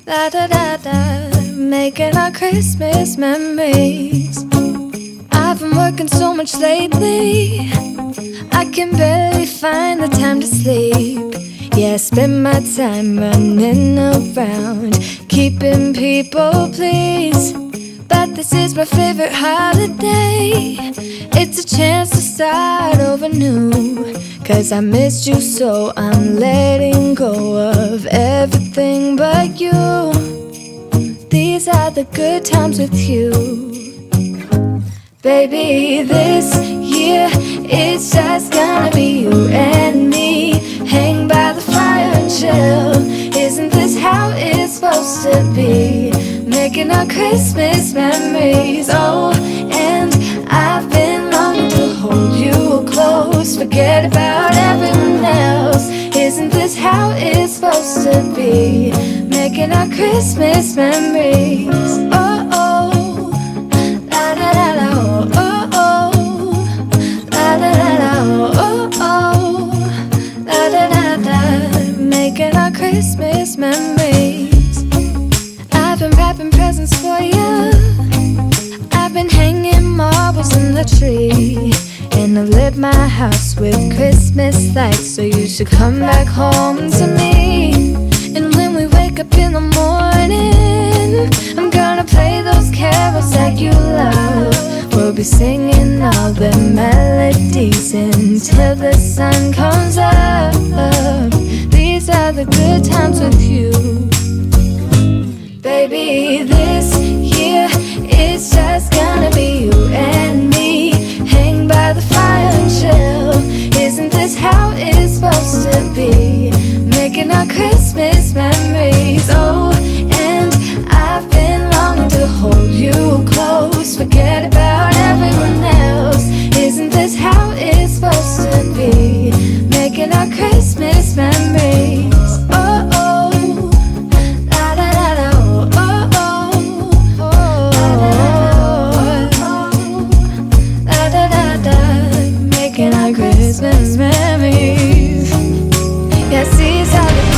Da da da da, making our Christmas memories. I've been working so much lately, I can barely find the time to sleep. Yeah, I spend my time running around, keeping people pleased. But this is my favorite holiday. It's a chance to start over new. Cause I missed you, so I'm letting go of everything but you. These are the good times with you. Baby, this year it's just gonna be you and me. Hang by the fire and chill. Isn't this how it's supposed to be? Making our Christmas memories. Oh, and I've been longing to hold you close. Forget about everyone else. Isn't this how it's supposed to be? Making our Christmas memories. Oh, oh, la la la la, oh, oh, oh, la la la la, oh, oh, la la la la, making our Christmas memories. I've been wrapping presents for you. I've been hanging marbles in the tree, and I've lit my house with Christmas lights. So you should come back home to me. And when we wake up in the morning, I'm gonna play those carols that you love. We'll be singing all the melodies until the sun comes up. These are the good times with you. Baby, this year it's just gonna be you and me. Hang by the fire and chill. Isn't this how it's supposed to be? Making our Christmas memories. Oh, and I've been longing to hold you close. Forget about everyone else. Isn't this how it's supposed to be? Making our Christmas memories. Oh, oh. Christmas memories. Yes, these are the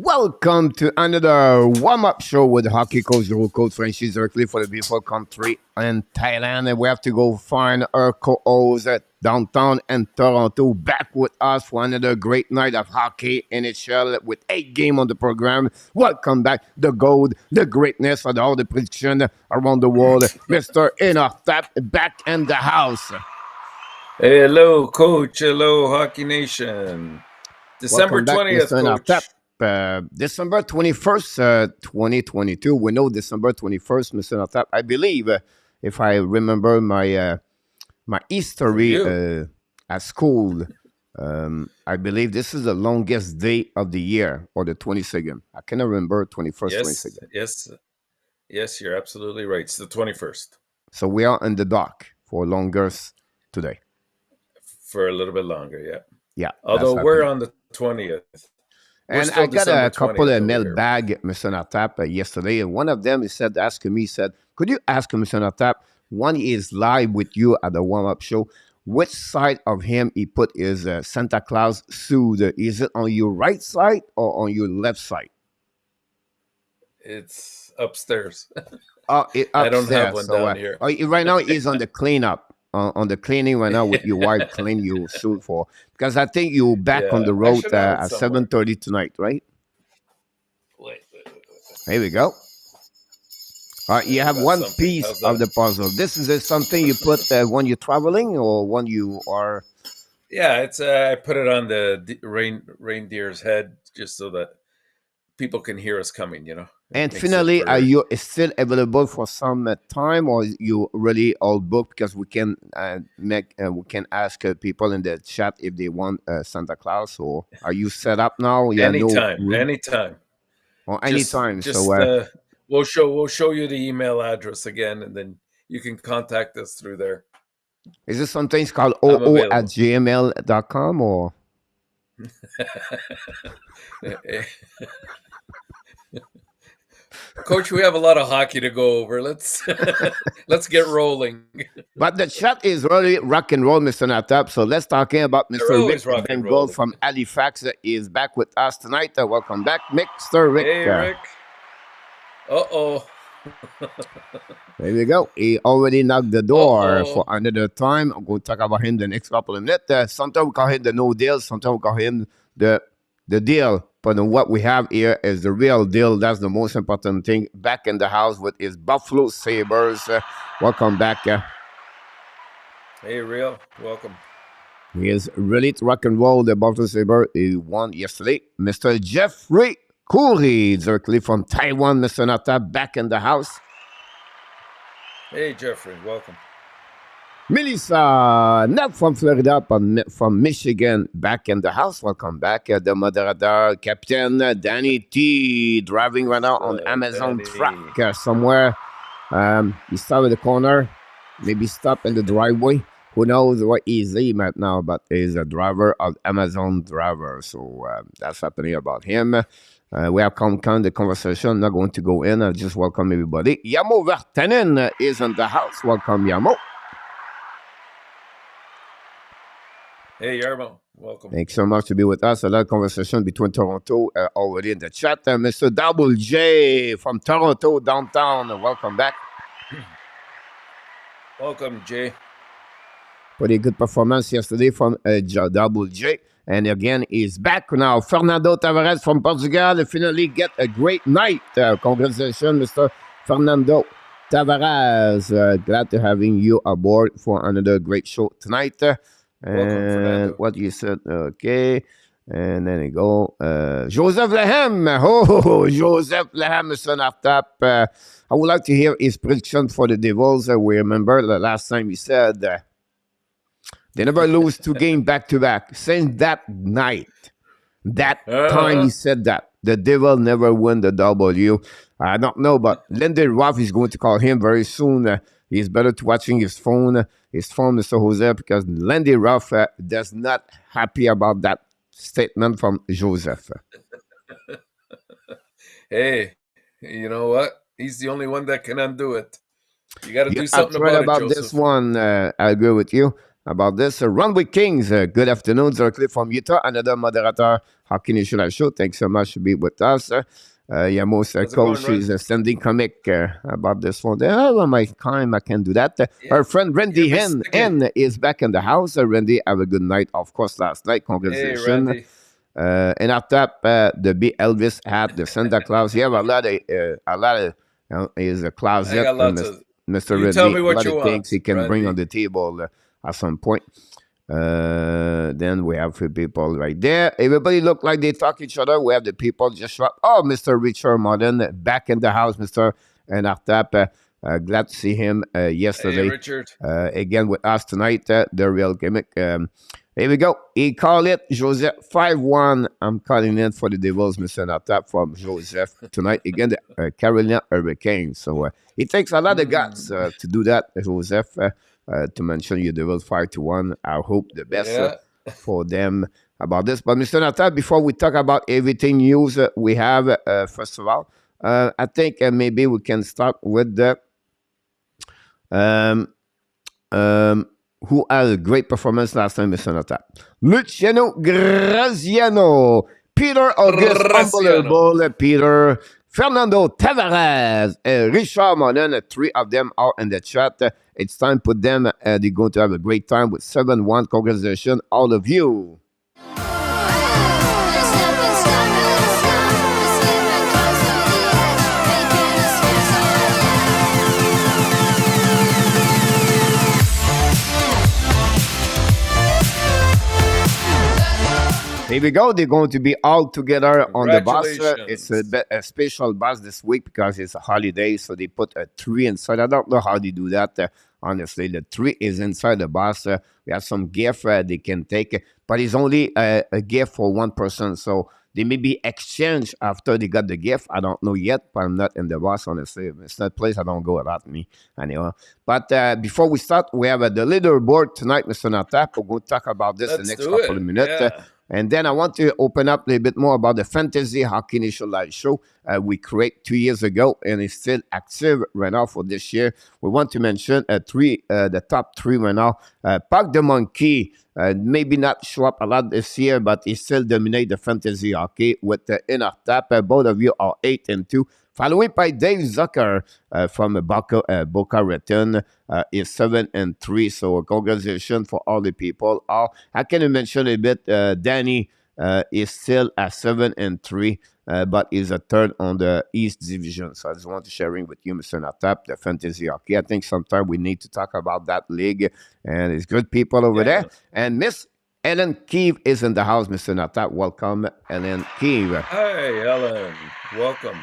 Welcome to another warm-up show with hockey coach, the coach Francis directly for the beautiful country in Thailand. And we have to go find our co-host at downtown in Toronto back with us for another great night of hockey NHL with 8 games on the program. Welcome back, the gold, the greatness of all the prediction around the world. Mr. ENORTAP back in the house. Hello, Coach. Hello, Hockey Nation. December Welcome back, 20th, Mr. ENORTAP. Coach. December 21st, 2022. We know December 21st, Mr. Natap. I believe, if I remember my history at school, I believe this is the longest day of the year, or the 22nd. I cannot remember 21st, Yes, 22nd. yes, you're absolutely right. It's the 21st. So we are in the dock for longer today. For a little bit longer, yeah. Yeah. Although we're on the 20th. And I got a couple of mailbag, Mr. Natap, yesterday, and one of them asking me, could you ask Mr. Natap, when he is live with you at the warm-up show, which side of him he put his Santa Claus suit? Is it on your right side or on your left side? It's upstairs. Upstairs. I don't have one down here. Right now, he's on the cleanup. On the cleaning right now with your wife clean your suit for, because I think you're back on the road at 7:30 tonight, right? Wait. Here we go. You have got one something. piece How's of that? the puzzle. This is something you put when you're traveling or when you are. Yeah, it's I put it on the reindeer's head just so that people can hear us coming. It And makes it finally, are for. you still available for some time, or you really all booked? Because we can we can ask people in the chat if they want Santa Claus, or are you set up now? Yeah, no Anytime, room anytime. or Just, anytime. So, just we'll show you the email address again, and then you can contact us through there. is this something called I'm oo at available. gmail.com or? Coach, we have a lot of hockey to go over. Let's let's get rolling. But the chat is really rock and roll, Mr. Natap. So let's talking about They're Mr. Rick always rock and Bengal rolling. from Halifax is back with us tonight. Welcome back, Mr. Rick. Hey, Rick. Uh-oh. There we go. He already knocked the door Uh-oh. for another time. I'm going to talk about him the next couple of minutes. Sometimes we call him the no deal. Sometimes we call him the deal. But what we have here is the real deal. That's the most important thing. Back in the house with his Buffalo Sabres. Welcome back. Hey, Real. Welcome. He is ready to rock and roll. The Buffalo Sabre he won yesterday. Mr. Jeffrey Cooley, directly from Taiwan. Mr. Nata back in the house. Hey, Jeffrey. Welcome. Melissa, not from Florida, but from Michigan, back in the house. Welcome back. The moderator, Captain Danny T, driving right now on Amazon Danny. track somewhere. He started the corner, maybe stop in the driveway. Who knows what he's right now, but he's a driver of Amazon driver. So that's happening about him. We have come kind of the conversation. Not going to go in. I just welcome everybody. Yamo Vertanen is in the house. Welcome, Yamo. Hey, Yarmo. Welcome. Thanks so much to be with us. A lot of conversation between Toronto already in the chat. Mr. Double J from Toronto downtown. Welcome back. Welcome, Jay. Pretty good performance yesterday from Double J. And again, he's back now. Fernando Tavares from Portugal finally get a great night. Congratulations, Mr. Fernando Tavares. Glad to having you aboard for another great show tonight. And what you said, okay. And then you go. Joseph Lehem. Oh, Joseph Lehem, Mr. ENORTAP. I would like to hear his prediction for the Devils. We remember the last time he said they never lose 2 games back-to-back. Since that night, that time he said that, the Devil never win the W. I don't know, but Lindy Ruff is going to call him very soon. He's better to watching his phone, Mr. Jose, because Lindy Ruff does not happy about that statement from Joseph. Hey, you know what? He's the only one that can undo it. You got to do something about it, Joseph. This one. I agree with you about this. Run with Kings. Good afternoon, directly from Utah. Another moderator, Hockey Nation Show. Thanks so much to be with us. Yamos coach is sending comic about this one. Oh, my time, I can do that. Our friend Randy N is back in the house. Randy, have a good night. Of course, last night. Congratulations. Hey, ENORTAP, the big Elvis hat, the Santa Claus. You have a lot of is a closet. Mr. You Randy, tell me what a lot you of want, things he can Randy. bring on the table at some point. Then we have 3 people right there. Everybody look like they talk each other. We have the people just show up. Oh, Mr. Richard Martin back in the house, Mr. ENORTAP. Glad to see him yesterday. Hey, Richard. Again with us tonight, the real gimmick. Here we go. He called it Joseph 5-1. I'm calling it for the Devils, Mr. ENORTAP from Joseph tonight. Again, the Carolina Hurricanes. So it takes a lot of guts to do that, Joseph. To mention your Devils 5-1. I hope the best for them about this. But Mr. ENORTAP, before we talk about everything news we have, first of all, I think maybe we can start with the who had a great performance last time, Mr. ENORTAP. Luciano Graziano, Peter August Unbelievable, Peter, Fernando Tavares, Richard Monin, 3 of them are in the chat. It's time to put them. They're going to have a great time with 7-1. Congratulations, all of you. Here we go. They're going to be all together on the bus. It's Congratulations. a special bus this week because it's a holiday, so they put a tree inside. I don't know how they do that. Honestly, the tree is inside the bus. We have some gift they can take, but it's only a gift for one person. So they may be exchanged after they got the gift. I don't know yet, but I'm not in the bus, honestly. It's not place I don't go about me anyway. But before we start, we have the leaderboard tonight, Mr. Natap. We're going to talk about this the Let's next do couple it. of minutes. Yeah. And then I want to open up a little bit more about the Fantasy Hockey Initial Live Show we created 2 years ago, and it's still active right now for this year. We want to mention the top three right now. Park the Monkey, maybe not show up a lot this year, but he still dominate the fantasy hockey with the ENORTAP. Both of you are 8-2. Followed by Dave Zucker from Boca Raton is 7-3. So congratulations for all the people. I can mention a bit. Danny is still at 7-3, but is a third on the East Division. So I just want to sharing with you, Mr. Natap, the fantasy hockey. I think sometime we need to talk about that league, and it's good people over there. And Miss Ellen Keeve is in the house, Mr. Natap. Welcome, Ellen Keeve. Hi, Ellen. Welcome.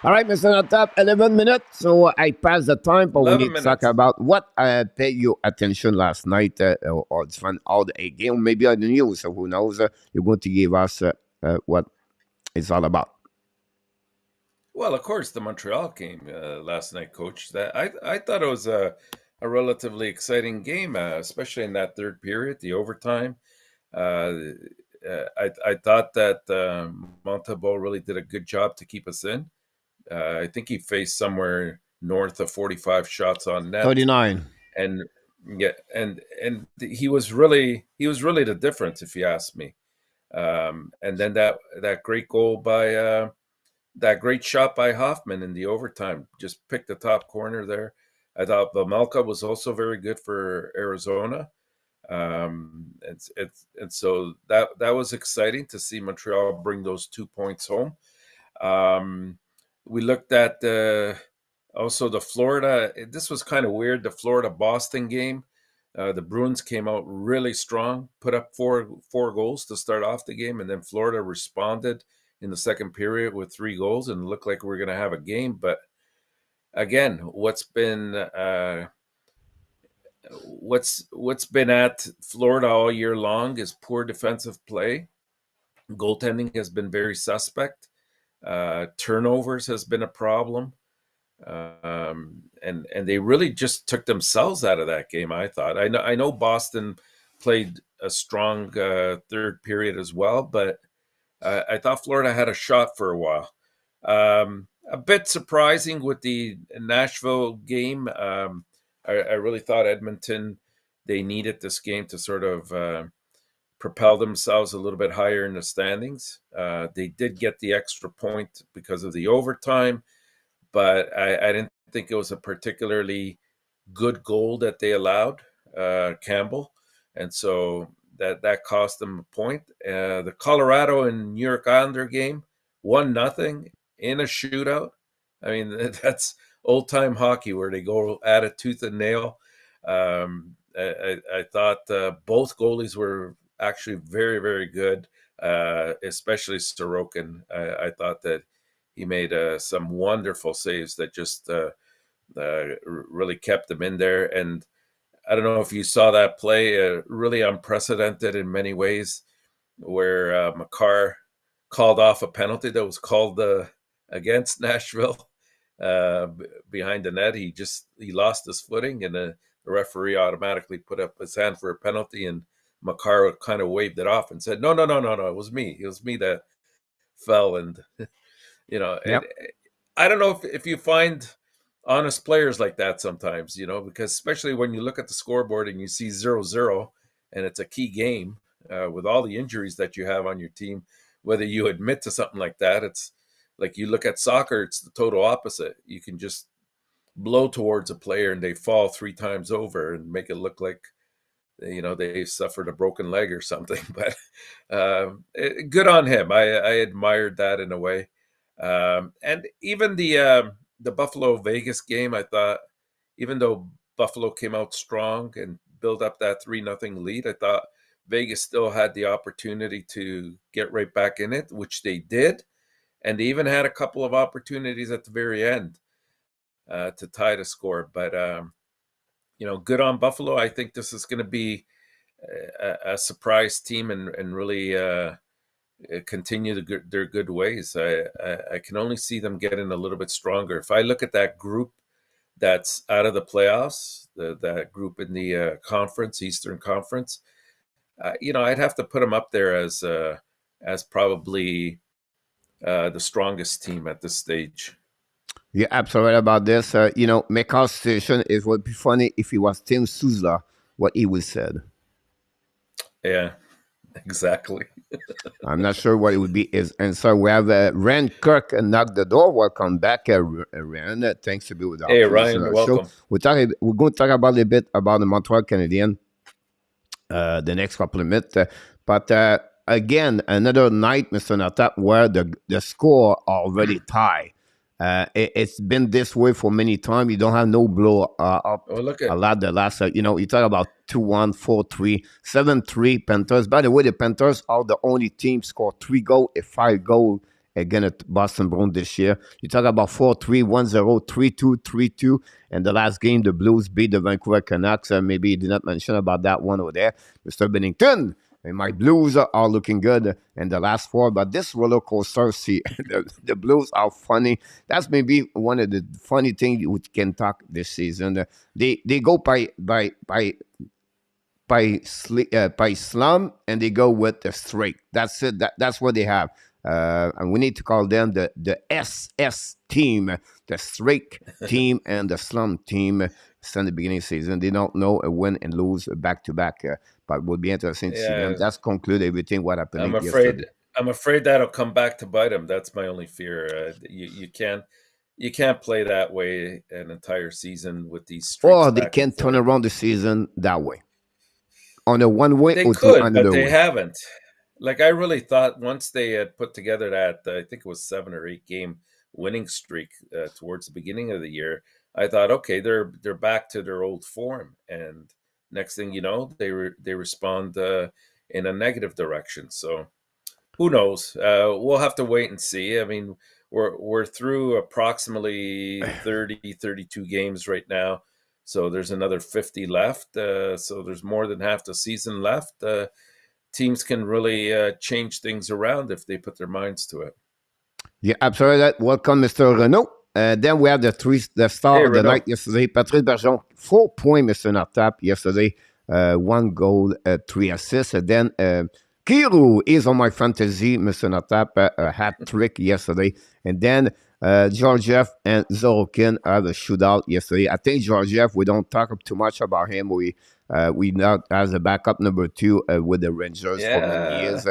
All right, Mr. Natap, 11 minutes. So I passed the time, but we 11 need to talk minutes. about what paid you attention last night or from all the game, maybe on the news. So who knows? You're going to give us what it's all about. Well, of course, the Montreal game last night, Coach. That I thought it was a relatively exciting game, especially in that third period, the overtime. Uh, I thought that Montalban really did a good job to keep us in. I think he faced somewhere north of 45 shots on net, 39. and yeah, and he was really the difference, if you ask me. And then that great goal by that great shot by Hoffman in the overtime just picked the top corner there. I thought Vamelka was also very good for Arizona. And so that was exciting to see Montreal bring those 2 points home. We looked at also the Florida. This was kind of weird. The Florida Boston game. The Bruins came out really strong, put up four goals to start off the game, and then Florida responded in the second period with 3 goals, and it looked like we were going to have a game. But again, what's been at Florida all year long is poor defensive play. Goaltending has been very suspect. Turnovers has been a problem. And they really just took themselves out of that game, I thought. I know Boston played a strong third period as well, but I thought Florida had a shot for a while. A bit surprising with the Nashville game. I really thought Edmonton, they needed this game to sort of propel themselves a little bit higher in the standings. They did get the extra point because of the overtime, but I didn't think it was a particularly good goal that they allowed, Campbell. And so that cost them a point. The Colorado and New York Islander game, 1-0 in a shootout. I mean, that's old-time hockey where they go at it tooth and nail. I thought both goalies were actually very, very good, especially Sorokin. I thought that he made some wonderful saves that just really kept them in there. And I don't know if you saw that play, really unprecedented in many ways, where Makar called off a penalty that was called against Nashville behind the net. He lost his footing, and the referee automatically put up his hand for a penalty, and Makar kind of waved it off and said, "No, it was me. It was me that fell." And Yep. I don't know if you find honest players like that sometimes, because especially when you look at the scoreboard and you see 0-0 and it's a key game with all the injuries that you have on your team, whether you admit to something like that, it's like you look at soccer, it's the total opposite. You can just blow towards a player and they fall 3 times over and make it look like they suffered a broken leg or something. But good on him. I admired that in a way. And even the Buffalo Vegas game, I thought, even though Buffalo came out strong and built up that 3-0 lead, I thought Vegas still had the opportunity to get right back in it, which they did. And they even had a couple of opportunities at the very end to tie the score. But, good on Buffalo. I think this is going to be a surprise team and really continue their good ways. I can only see them getting a little bit stronger. If I look at that group that's out of the playoffs, that group in the conference, Eastern Conference, I'd have to put them up there as probably the strongest team at this stage. You're absolutely right about this. McCall's situation, it would be funny if it was Tim Souza, what he would said. Yeah, exactly. I'm not sure what it would be. And so we have Ren Kirk knock the door. Welcome back, Ren. Thanks to be with us. Hey, Ryan, welcome. We're going to talk about a little bit about the Montreal Canadiens the next couple of minutes. But again, another night, Mr. Natap, where the score already tied. It's been this way for many times. You don't have no blow up a lot. The last, you talk about 2-1, 4-3, 7-3 Panthers. By the way, the Panthers are the only team score 3 goals, 5 goals again at Boston Bruins this year. You talk about 4-3, 1-0, 3-2, 3-2. And the last game, the Blues beat the Vancouver Canucks. Maybe you did not mention about that one over there, Mr. Bennington. And my Blues are looking good in the last 4. But this roller coaster, see, the Blues are funny. That's maybe one of the funny things we can talk this season. They go by slum, and they go with the straight. That's it. That's what they have. And we need to call them the SS team, the straight team and the slum team. Since the beginning of the season, they don't know a win and lose back to back. But it will be interesting to see them. That's conclude everything what happened. I'm afraid that'll come back to bite them. That's my only fear. You can't play that way an entire season with these streaks. Or they can't turn around the season that way. On a one way, they or could, another but they way. haven't. Like, I really thought once they had put together that, I think it was 7 or 8 game winning streak towards the beginning of the year, I thought, okay, they're back to their old form. And next thing you know, they respond in a negative direction. So who knows? We'll have to wait and see. I mean, we're through approximately 30, 32 games right now. So there's another 50 left. So there's more than half the season left. Teams can really change things around if they put their minds to it. Yeah, absolutely. Welcome, Mr. Renault. Then we have the star of the night yesterday, Patrice Bergeron, 4 points, Mr. Nortap, yesterday, 1 goal, 3 assists. And then Kiru is on my fantasy, Mr. Nortap, a hat trick yesterday. And then Georgiev and Sorokin have a shootout yesterday. I think Georgiev, we don't talk too much about him. We now as a backup number 2 with the Rangers for many years.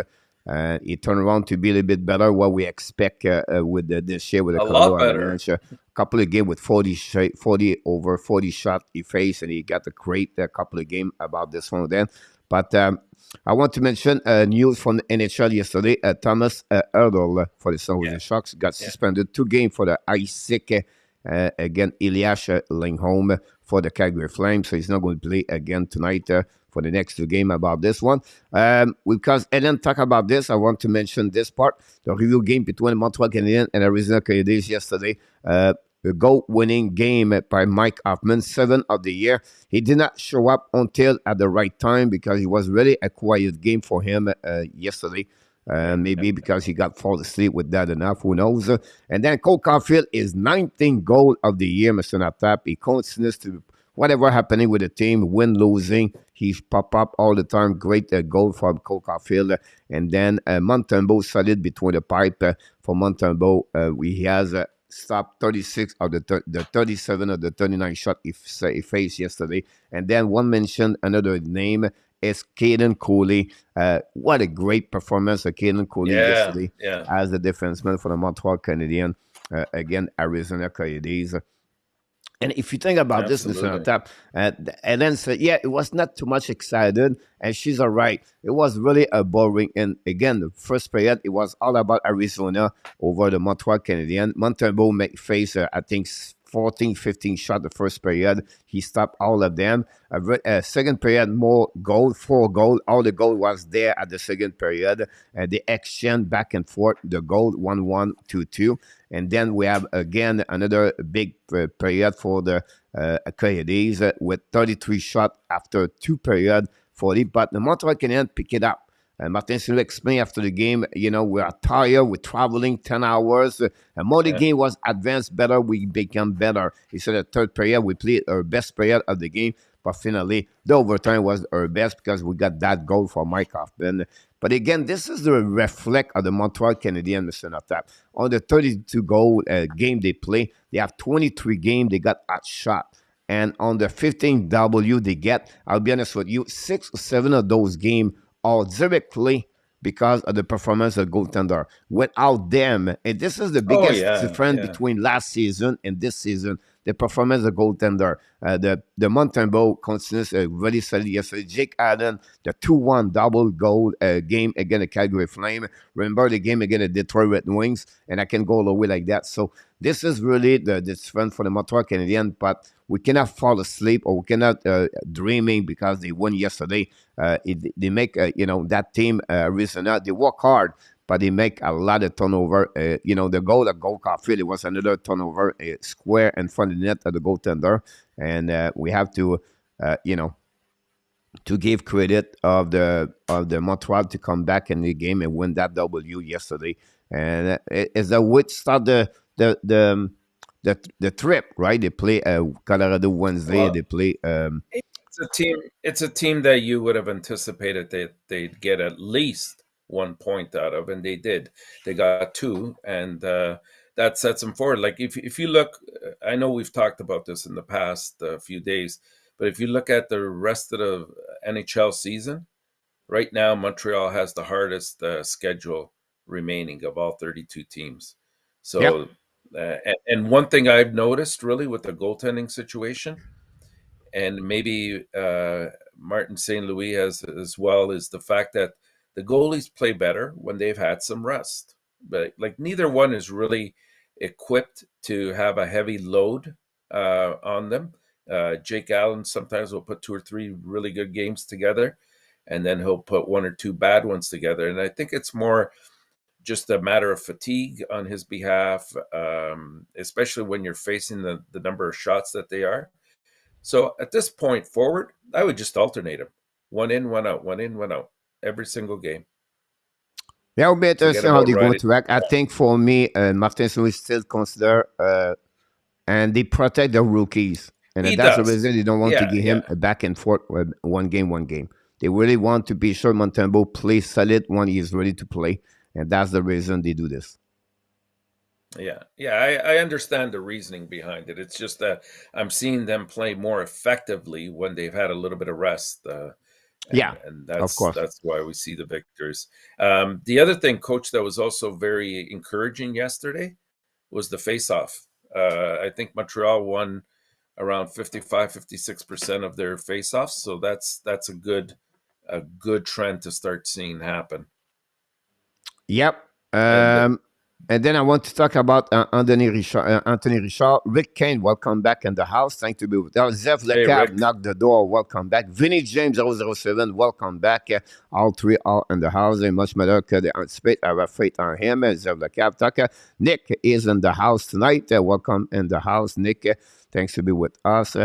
He turned around to be a little bit better what we expect with this year with the Colorado Avalanche. A couple of games with 40 over 40 shots he faced, and he got a great couple of games about this one then. But I want to mention news from the NHL yesterday. Thomas Hurdle for the San Jose Sharks got suspended 2 games for the ice sick again. Elias Lindholm for the Calgary Flames, so he's not going to play again tonight for the next 2 games about this one. Because Ellen talked about this, I want to mention this part. The review game between Montreal Canadiens and Arizona Coyotes yesterday. A goal-winning game by Mike Hoffman, 7th of the year. He did not show up until at the right time because it was really a quiet game for him yesterday. Maybe because he got fall asleep with that enough, who knows. And then Cole Caulfield is 19th goal of the year, Mr. Natap. He continues to, whatever happening with the team, win, losing, he's pop up all the time. Great goal from Cole Caulfield. And then Montembeault solid between the pipe for Montembeault. He has stopped 36 of the 37 of the 39 shot he faced yesterday. And then one mention, another name, is Caden Cooley. What a great performance of Caden Cooley yesterday as a defenseman for the Montreal Canadiens. Again, Arizona Coyotes. And if you think about this, Mr. Tap, and then said, it was not too much excited, and she's all right. It was really a boring. And again, the first period, it was all about Arizona over the Montreal Canadiens. Montembeault faced, I think, 14, 15 shots the first period. He stopped all of them. Second period, more goal, 4 goal. All the goal was there at the second period. They exchange back and forth the goal, 1-1, 2-2. And then we have again another big period for the Coyotes with 33 shots after 2 periods for it. But the Montreal Canadiens pick it up. Martin Saint-Louis explained after the game, we are tired, we're traveling 10 hours. And more the game was advanced better, we become better. He said the third period, we played our best period of the game, but finally, the overtime was our best because we got that goal for Mike Hoffman. But again, this is the reflect of the Montreal Canadiens, Mr. ENORTAP. On the 32-goal game they play, they have 23 games, they got outshot. And on the 15 W they get, I'll be honest with you, 6 or 7 of those games are directly because of the performance of goaltender. Without them, and this is the biggest difference between last season and this season, the performance of goaltender. The Montembeault continues really solid yesterday. Jake Allen, the 2-1 double goal game against the Calgary Flame. Remember the game against the Detroit Red Wings, and I can go all the way like that. So this is really the difference for the Montreal Canadiens, but we cannot fall asleep or we cannot dreaming because they won yesterday. They make that team reason out. They work hard, but they make a lot of turnover. The goal of Gold Caulfield, it was another turnover, square in front of the net of the goaltender, and we have to, to give credit of the Montreal to come back in the game and win that W yesterday. And it's a way to start the trip, right? They play Colorado Wednesday. Well, they play. It's a team that you would have anticipated that they'd get at least 1 point out of, and they did. They got 2, and that sets them forward. Like if you look, I know we've talked about this in the past few days, but if you look at the rest of the NHL season, right now Montreal has the hardest schedule remaining of all 32 teams. So. Yep. And one thing I've noticed really with the goaltending situation, and maybe Martin St. Louis has as well, is the fact that the goalies play better when they've had some rest. But like neither one is really equipped to have a heavy load on them. Jake Allen sometimes will put 2 or 3 really good games together, and then he'll put 1 or 2 bad ones together. And I think it's more just a matter of fatigue on his behalf, especially when you're facing the number of shots that they are. So at this point forward, I would just alternate them. 1 in, 1 out, 1 in, 1 out, every single game. Yeah, it'll be interesting how they're going to act. I think for me, Martin St. Louis still consider, and they protect the rookies. And that's the reason they don't want to give him a back and forth with one game. They really want to be sure Montembeault plays solid when he is ready to play. And that's the reason they do this. Yeah, I understand the reasoning behind it. It's just that I'm seeing them play more effectively when they've had a little bit of rest. And that's, of course, that's why we see the victors. The other thing, Coach, that was also very encouraging yesterday was the face-off. I think Montreal won around 55, 56% of their face-offs. So that's a good trend to start seeing happen. Yep. And then I want to talk about Anthony Richard. Rick Kane, welcome back in the house. Thanks to be with us. Zev Lecap, knock the door. Welcome back. Vinny James 007, welcome back. All 3 are in the house. And much better que they anticipate. I have faith on him. Zev Lecap. Tucker. Nick is in the house tonight. Welcome in the house, Nick. Thanks to be with us.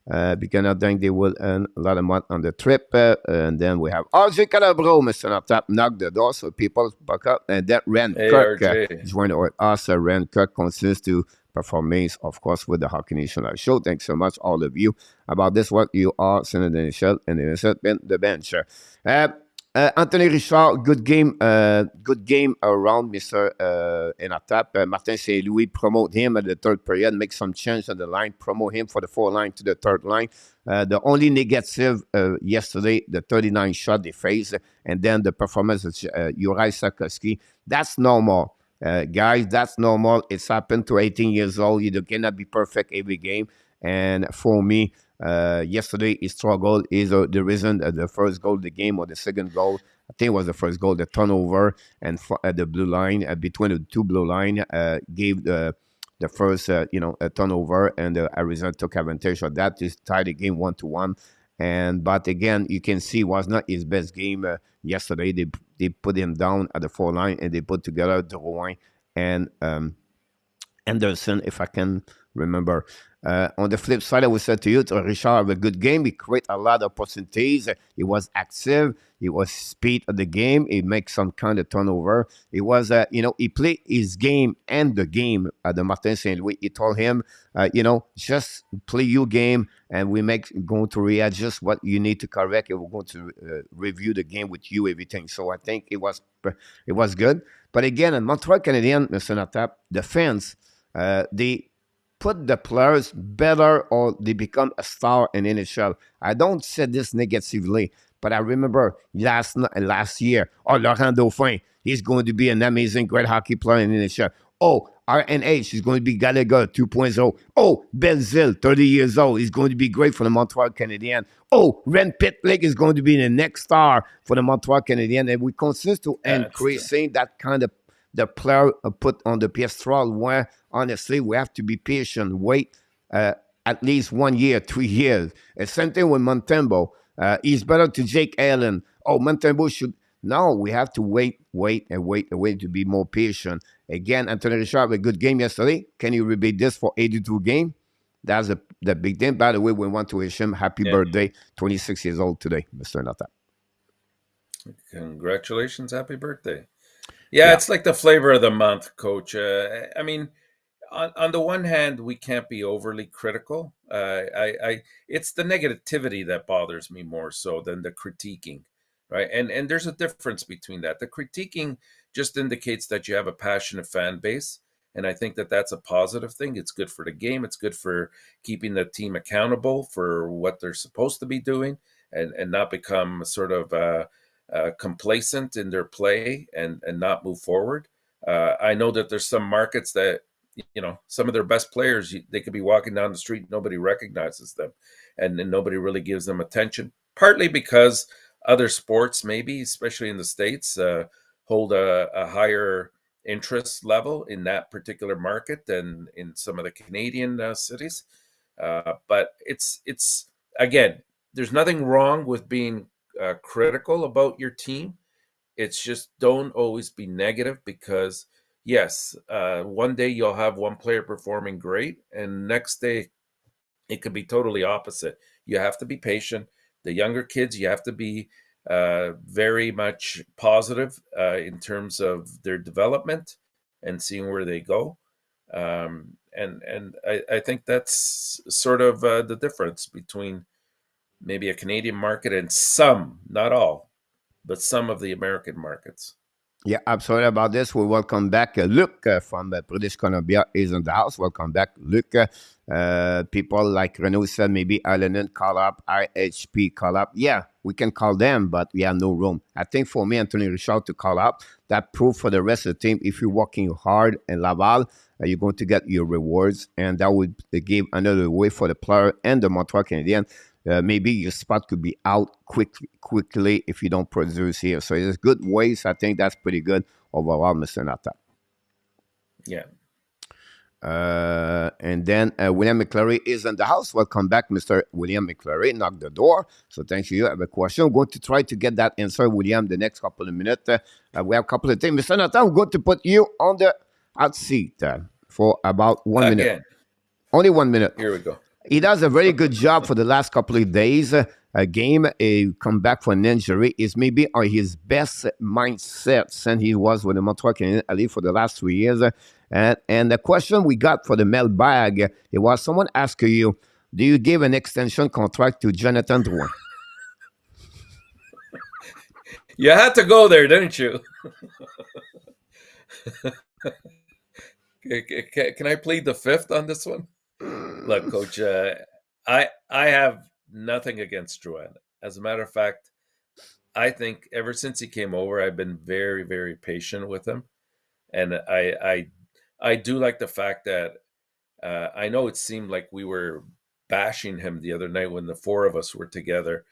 Because I think they will earn a lot of money on the trip. And then we have RJ Calabro, Mr. ENORTAP, knock the door so people back up. And then Ren Kirk joined us. Ren Kirk continues to perform, of course, with the Hockey Nation Live Show. Thanks so much, all of you, about this, what you are sending the initial and the bench. Anthony Richard, good game around Mr. ENORTAP. Martin St. Louis promote him at the third period, make some change on the line, promote him for the 4th line to the 3rd line. The only negative yesterday, the 39 shot they faced, and then the performance of Juraj Slavkovsky. That's normal. Guys, that's normal. It's happened to 18 years old. You cannot be perfect every game. And for me, yesterday, he struggled. Is the reason that the first goal of the game or the second goal, I think it was the first goal, the turnover and at the blue line, between the 2 blue line, gave the the first turnover, and Arizona took advantage of that to tie the game 1-1. But again, you can see it was not his best game yesterday. They put him down at the 4 line, and they put together Drouin and Anderson, if I can remember. On the flip side, I would say to you, Richard have a good game. He create a lot of opportunities. He was active. He was speed of the game. He makes some kind of turnover. He was, he played his game and the game at the Martin St. Louis. He told him, just play your game, and going to readjust what you need to correct. And we're going to review the game with you, everything. So I think it was good. But again, in Montreal Canadiens, Mr. ENORTAP, the fans, they put the players better, or they become a star in NHL. I don't say this negatively, but I remember last year, Laurent Dauphin, he's going to be an amazing, great hockey player in NHL. Oh, RNH is going to be Gallagher 2.0. Oh, Belzile, 30 years old, he's going to be great for the Montreal Canadiens. Oh, Ren Pitlick is going to be the next star for the Montreal Canadiens. And we consist to increasing that kind of the player put on the PS3, where honestly we have to be patient, wait at least 1 year, 3 years. The same thing with Montembeault. He's better to Jake Allen. Oh, Montembeault should. No, we have to wait to be more patient. Again, Anthony Richard had a good game yesterday. Can you repeat this for 82 game? That's the big thing. By the way, we want to wish him happy birthday, 26 years old today, Mr. ENORTAP. Congratulations, happy birthday. Yeah, it's like the flavor of the month, Coach. I mean, on the one hand, we can't be overly critical. It's the negativity that bothers me more so than the critiquing, right? And there's a difference between that. The critiquing just indicates that you have a passionate fan base, and I think that that's a positive thing. It's good for the game. It's good for keeping the team accountable for what they're supposed to be doing, and not become sort of complacent in their play and not move forward. I know that there's some markets that, some of their best players, they could be walking down the street, nobody recognizes them, and nobody really gives them attention, partly because other sports, maybe, especially in the States, hold a higher interest level in that particular market than in some of the Canadian cities. But it's again, there's nothing wrong with being critical about your team. It's just don't always be negative, because yes, one day you'll have one player performing great, and next day it could be totally opposite. You have to be patient. The younger kids, you have to be very much positive in terms of their development and seeing where they go. And I think that's sort of the difference between maybe a Canadian market and some, not all, but some of the American markets. Yeah, absolutely about this. We welcome back Luc from British Columbia is in the house. Welcome back, Luc. People like Renaud said, maybe Allen call up, IHP call up. Yeah, we can call them, but we have no room. I think for me, Anthony Richard to call up, that proof for the rest of the team, if you're working hard in Laval, you're going to get your rewards, and that would give another way for the player and the Montreal Canadiens. Maybe your spot could be out quickly if you don't produce here. So there's good ways. I think that's pretty good overall, Mr. ENORTAP. Yeah. And then William McClary is in the house. Welcome back, Mr. William McClary. Knock the door. So thanks to you. I have a question. I'm going to try to get that answer, William, the next couple of minutes. We have a couple of things. Mr. ENORTAP, I'm going to put you on the hot seat for about 1 minute. Again. Only 1 minute. Here we go. He does a very good job for the last couple of days. A game, a comeback from an injury is maybe on his best mindset since he was with the Montreal Canadiens, at least for the last 3 years. And the question we got for the mailbag, it was someone asking you, do you give an extension contract to Jonathan Drouin? You had to go there, didn't you? Can I plead the fifth on this one? Look, Coach, I have nothing against Drouin. As a matter of fact, I think ever since he came over, I've been very, very patient with him, and I do like the fact that I know it seemed like we were bashing him the other night when the four of us were together,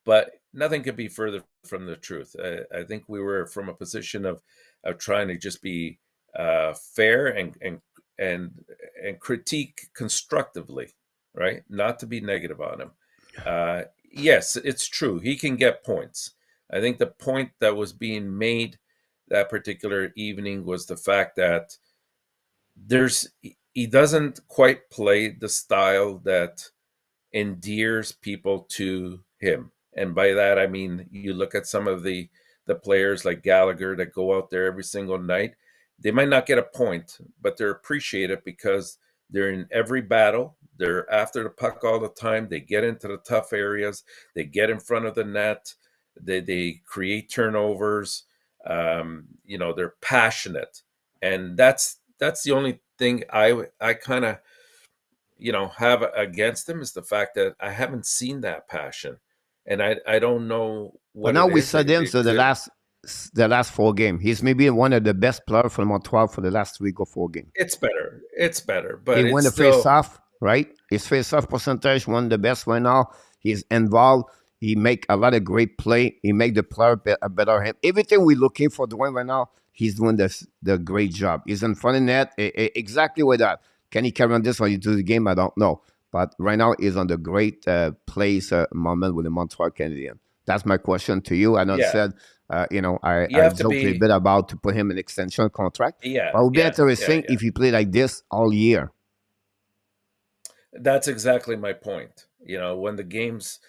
but nothing could be further from the truth. I think we were from a position of trying to just be fair and and critique constructively, right? Not to be negative on him. Yes, it's true. He can get points. I think the point that was being made that particular evening was the fact that there's he doesn't quite play the style that endears people to him. And by that I mean you look at some of the players like Gallagher that go out there every single night. They might not get a point, but they're appreciated because they're in every battle. They're after the puck all the time. They get into the tough areas. They get in front of the net. They create turnovers. They're passionate, and that's the only thing I kind of have against him is the fact that I haven't seen that passion, and I don't know But what now it we is. saw him. It So could. the last 4 games, he's maybe one of the best players for Montreal for the last 3 or 4 games. It's better, He but won it's the face still. off, right? His face off percentage, one of the best right now. He's involved. He make a lot of great play. He make the player a better him. Everything we're looking for doing right now, he's doing the great job. He's in front of net, exactly with that. Can he carry on this while you do the game? I don't know. But right now, he's on the great place moment with the Montreal Canadiens. That's my question to you. I know Yeah, said, you I have to joked a little be. bit about to put him in extension contract. Yeah, But it would be yeah, yeah, interesting yeah. if he played like this all year. That's exactly my point. When the games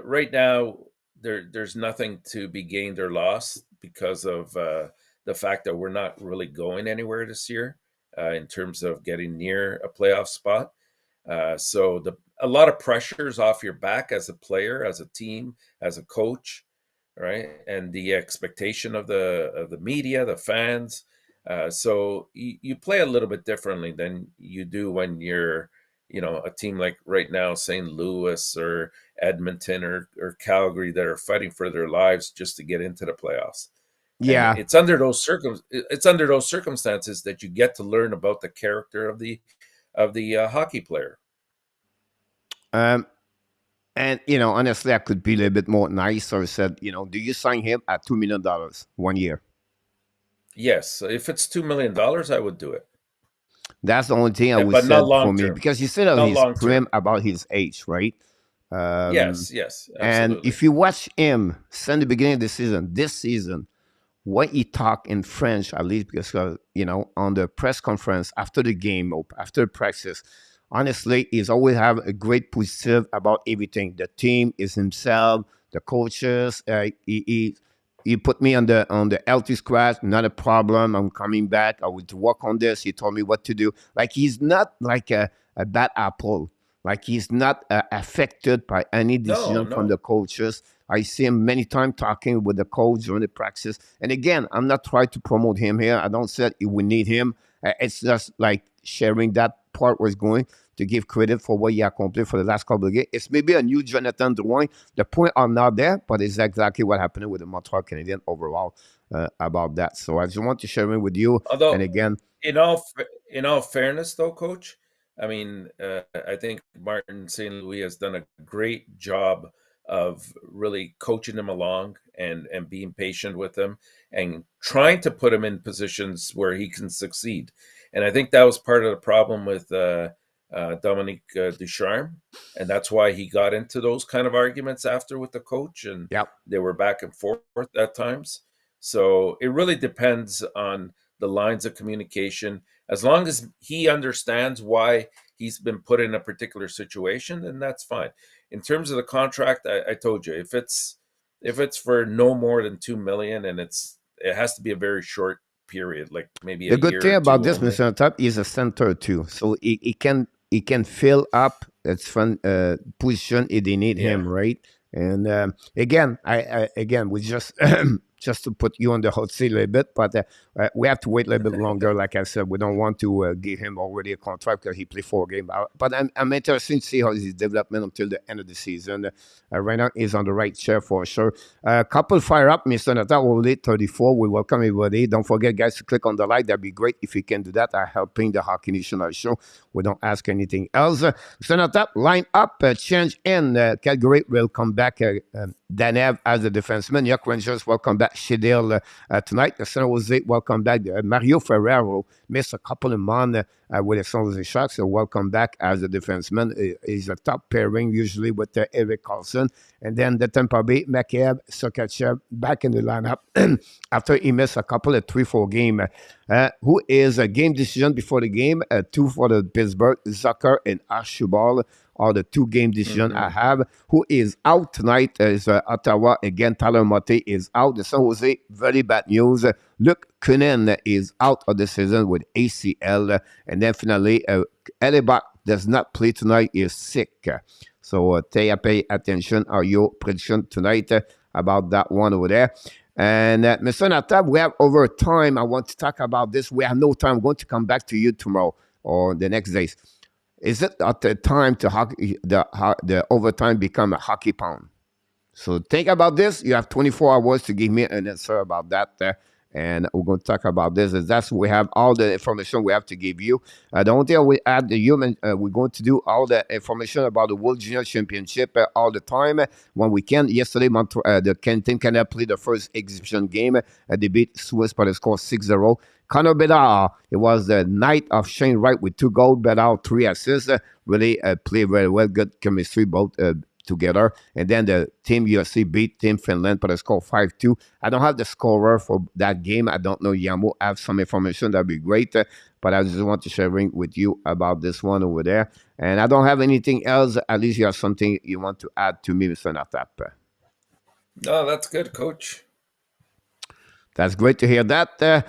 right now, there's nothing to be gained or lost because of the fact that we're not really going anywhere this year in terms of getting near a playoff spot. So a lot of pressures off your back as a player, as a team, as a coach, right? And the expectation of the media, the fans. So you play a little bit differently than you do when you're a team like right now St. Louis or Edmonton or Calgary that are fighting for their lives just to get into the playoffs. And Yeah. it's under those circumstances that you get to learn about the character of the hockey player. Um, and honestly, I could be a little bit more nice or said, do you sign him at $2 million 1 year? Yes, if it's $2 million, I would do it. That's the only thing I would But not said for long me term. because you said that Not he's long term. prim about his age, right? Um, Yes, yes, and absolutely. if you watch him since the beginning of the season, this season, what he talk in French, at least because on the press conference after the game or after practice, honestly, he's always have a great positive about everything. The team is himself, the coaches. He put me on the LT squad, not a problem. I'm coming back. I will work on this. He told me what to do. Like he's not like a bad apple. Like he's not affected by any No, decision from the no. coaches. I see him many times talking with the coach during the practice. And again, I'm not trying to promote him here. I don't say we need him. It's just like sharing that part was going to give credit for what he accomplished for the last couple of games. It's maybe a new Jonathan Drouin. The point are not there, but it's exactly what happened with the Montreal Canadiens overall about that. So I just want to share it with you. And Although, again, in all fairness, though, Coach, I mean, I think Martin St. Louis has done a great job of really coaching him along and being patient with him and trying to put him in positions where he can succeed. And I think that was part of the problem with Dominique Ducharme, and that's why he got into those kind of arguments after with the coach, and yeah. they were back and forth at times. So it really depends on the lines of communication. As long as he understands why he's been put in a particular situation, then that's fine. In terms of the contract, I told you if it's for no more than 2 million and it has to be a very short period, like maybe a The good year thing or about two this only. Mr. Top is a center too, so he can fill up its fun position if they need Yeah. him, right? And again, again we just just to put you on the hot seat a little bit, but we have to wait a little bit longer. Like I said, we don't want to give him already a contract because he played 4 games. But I'm interested to see how his development until the end of the season. Right now, he's on the right chair for sure. Couple fire up, Mr. Nata, only 34. We welcome everybody. Don't forget, guys, to click on the like. That'd be great if you can do that. I'm helping the Hockey National Show. We don't ask anything else. Mr. Nata, line up, change in. Calgary will come back Danev as a defenseman. York Rangers welcome back Shedil tonight. The San Jose welcome back Mario Ferrero. Missed a couple of months with the San Jose Sharks, so welcome back as a defenseman. He's a top pairing usually with Erik Karlsson. And then the Tampa Bay, Makaev, Sokachev back in the lineup after he missed a couple of 3-4 games. Who is a game decision before the game, 2 for the Pittsburgh, Zucker and Archibald are the 2 game decisions I have. Who is out tonight is Ottawa. Again, Tyler Motte is out. The San Jose, very bad news. Luke Kunin is out of the season with ACL. And then finally, Hellebuck does not play tonight, is sick. So pay attention on your prediction tonight about that one over there. And Mr. Natab, we have overtime. I want to talk about this. We have no time. I'm going to come back to you tomorrow or the next days. Is it at the time to the overtime become a hockey pound? So think about this. You have 24 hours to give me an answer about that. And we're going to talk about this. That's we have all the information we have to give you. The only thing we add the human, we're going to do all the information about the World Junior Championship all the time when we can. Yesterday, the Team Canada played the first exhibition game. They beat Swiss by the score 6-0. Connor Bedard, it was the night of Shane Wright with 2 goals, Bedard 3 assists. Really played very well, good chemistry both together. And then the Team USA beat Team Finland by the score 5-2. I don't have the scorer for that game. I don't know. Yamo have some information. That'd be great. But I just want to share with you about this one over there. And I don't have anything else. At least you have something you want to add to me, Mr. Natap. No, that's good, Coach. That's great to hear that.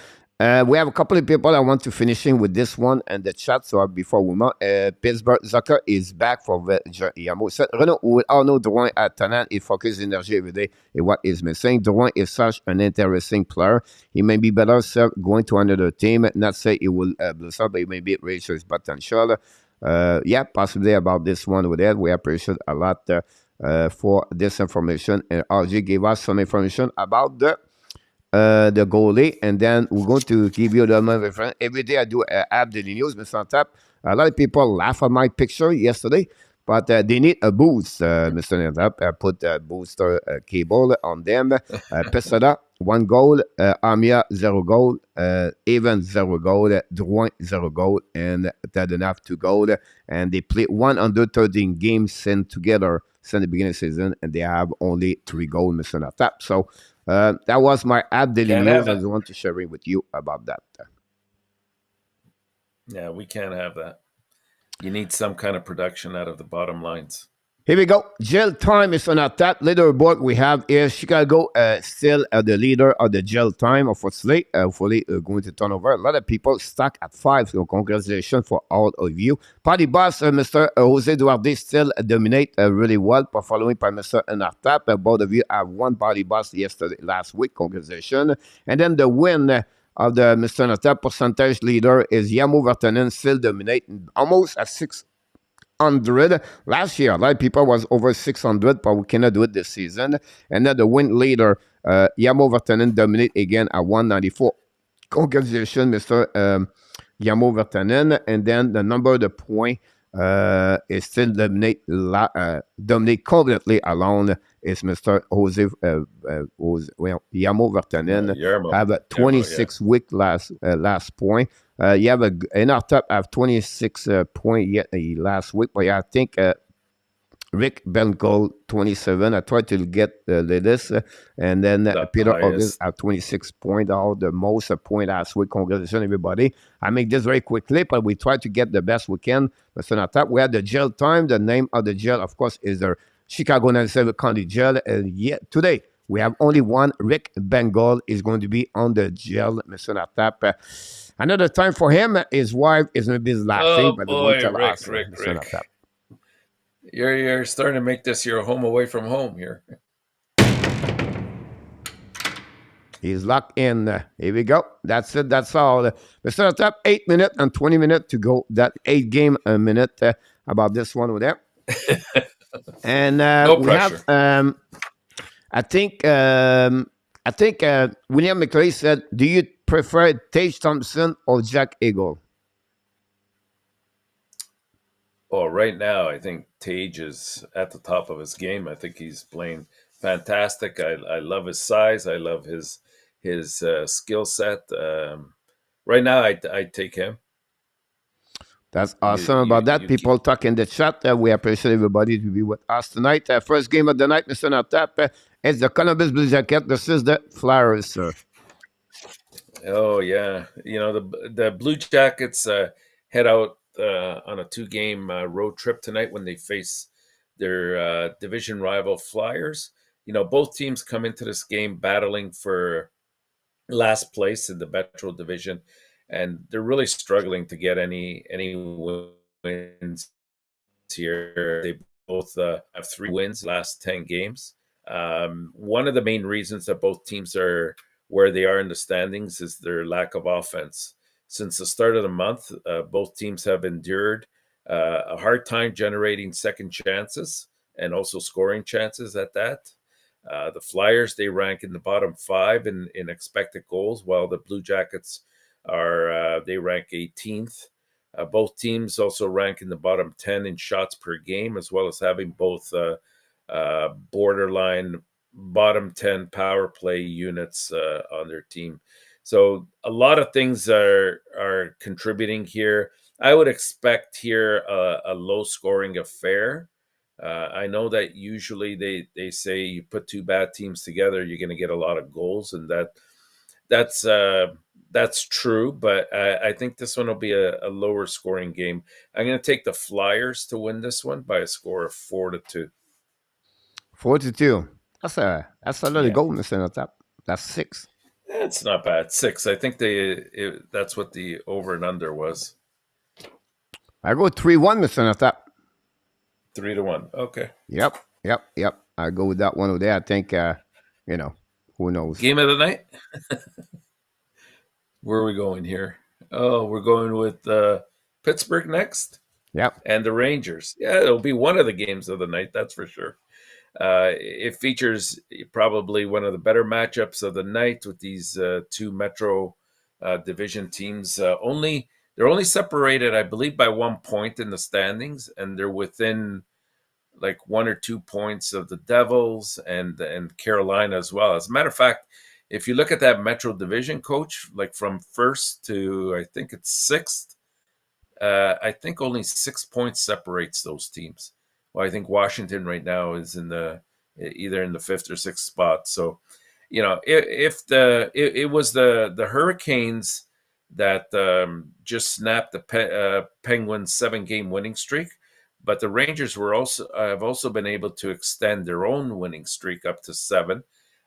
We have a couple of people I want to finishing with this one and the chat. So before we move, Pittsburgh Zucker is back for Yamo. Renaud, we all know Drouin at talent. He focuses energy every day in what is missing. Drouin is such an interesting player. He may be better served going to another team. Not say he will bless up, but he may be raise his potential. Yeah, possibly about this one with that. We appreciate a lot for this information. And RG gave us some information about the goalie, and then we're going to give you the reference. Every day I do app daily news, Mr. Tap. A lot of people laugh at my picture yesterday, but they need a boost, Mr. Tap. I put a booster cable on them. Pesada, 1 goal. Amia, 0 goal. Even 0 goal. Drouin, 0 goal. And Tabernack, 2 goal. And they play 113 games since together since the beginning of the season, and they have only 3 goals, Mr. Tap. So, that was my app daily news. I just want to share it with you about that. Yeah, we can't have that. You need some kind of production out of the bottom lines. Here we go. Gel time is on our top leaderboard. We have here Chicago still the leader of the gel time, unfortunately. Hopefully going to turn over. A lot of people stuck at 5. So congratulations for all of you. Party boss, Mr. Jose Duarte still dominate really well, following by Mr. ENORTAP. Both of you have won party boss last week. Congratulations. And then the win of the Mr. ENORTAP percentage leader is Yamo Vertanen, still dominating almost at 600. Last year, a lot of people was over 600, but we cannot do it this season. And then the win leader, Yamo Vertanen, dominate again at 194. Congratulations, Mr. Yamo Vertanen. And then the number of the point is still dominate completely alone is Mr. Jose Yamo Vertanen. Have a 26 week last point. You have ENORTAP have 26 points last week, but I think Rick Bengal 27. I tried to get the list, and then Peter August have 26 points, all the most point last week. Congratulations, everybody. I make this very quickly, but we try to get the best we can. Mr. ENORTAP, we had the gel time. The name of the gel, of course, is the Chicago 97 County Gel, and yet today we have only one. Rick Bengal is going to be on the gel, Mr. ENORTAP. Another time for him, his wife is going to be laughing, but boy, tell Rick, us, Rick. You're starting to make this your home away from home here. He's locked in. Here we go. That's it. That's all. Mr. ENORTAP, 8 minutes and 20 minutes to go. That 8 game a minute about this one over there. And no we pressure. have, I think William McClary said, do you prefer Tage Thompson or Jack Eagle? Oh, right now, I think Tage is at the top of his game. I think he's playing fantastic. I love his size. I love his skill set. Right now, I take him. That's You awesome you about that. you keep. People talk in the chat. We appreciate everybody to be with us tonight. First game of the night, Mr. Notap, it's the Columbus Blue Jacket versus the Flyers, sir. Oh yeah, the Blue Jackets head out on a 2-game road trip tonight when they face their division rival Flyers. Both teams come into this game battling for last place in the Metro Division, and they're really struggling to get any wins here. They both have 3 wins last 10 games. One of the main reasons that both teams are where they are in the standings is their lack of offense. Since the start of the month, both teams have endured a hard time generating second chances and also scoring chances at that. The Flyers, they rank in the bottom 5 in expected goals, while the Blue Jackets they rank 18th. Both teams also rank in the bottom 10 in shots per game, as well as having both borderline bottom 10 power play units on their team. So a lot of things are contributing here. I would expect here a low scoring affair. I know that usually they say you put 2 bad teams together, you're going to get a lot of goals, and that's true. But I think this one will be a lower scoring game. I'm going to take the Flyers to win this one by a score of 4-2. 42. That's a lot of Yeah, goal, Mr. Notap. That's 6. it's not bad. 6. I think that's what the over and under was. I go 3-1, Mr. Notap. 3-1. Okay. Yep. I go with that one over there. I think, who knows? Game of the night. Where are we going here? Oh, we're going with Pittsburgh next. Yep. And the Rangers. Yeah, it'll be one of the games of the night, that's for sure. It features probably one of the better matchups of the night with these 2 Metro Division teams. They're only separated, I believe, by 1 point in the standings, and they're within like 1 or 2 points of the Devils and Carolina as well. As a matter of fact, if you look at that Metro Division, coach, like from first to I think it's 6th, I think only 6 points separates those teams. Well, I think Washington right now is either in the 5th or 6th spot. So, if it was the Hurricanes that just snapped the Penguins' 7-game winning streak, but the Rangers have also been able to extend their own winning streak up to 7.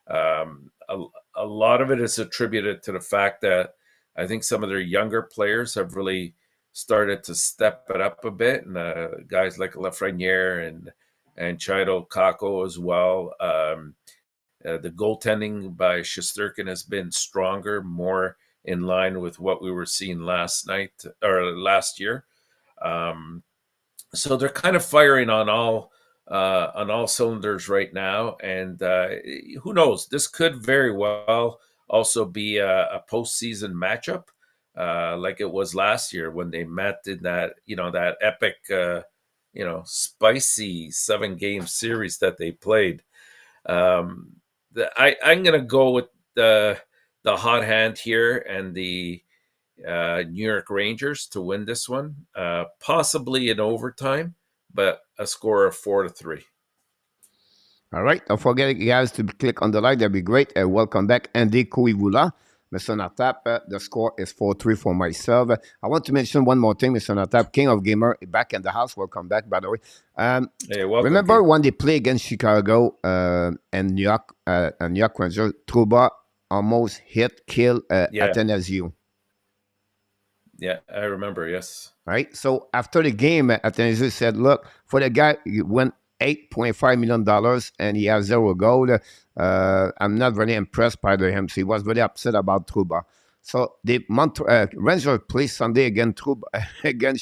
A lot of it is attributed to the fact that I think some of their younger players have really started to step it up a bit, and guys like Lafreniere and Chido Kako as well. The goaltending by Shesterkin has been stronger, more in line with what we were seeing last year. So they're kind of firing on all cylinders right now, and who knows? This could very well also be a postseason matchup, like it was last year when they met in that epic, spicy 7-game series that they played. I'm going to go with the hot hand here and the New York Rangers to win this one, possibly in overtime, but a score of 4-3. All right. Don't forget, guys, to click on the like. That'd be great. Welcome back, Andy Kouivula. Mr. Natap, the score is 4-3 for myself. I want to mention one more thing, Mr. Natap, King of Gamer, back in the house. Welcome back, by the way. Hey, welcome. Remember when they play against Chicago and New York Rangers, Trouba almost kill Athanasiou. Yeah, I remember, yes. Right? So after the game, Athanasiou said, look, for the guy who went $8.5 million and he has 0 goal, I'm not really impressed by him. So he was very upset about Trouba. So the Rangers play Sunday against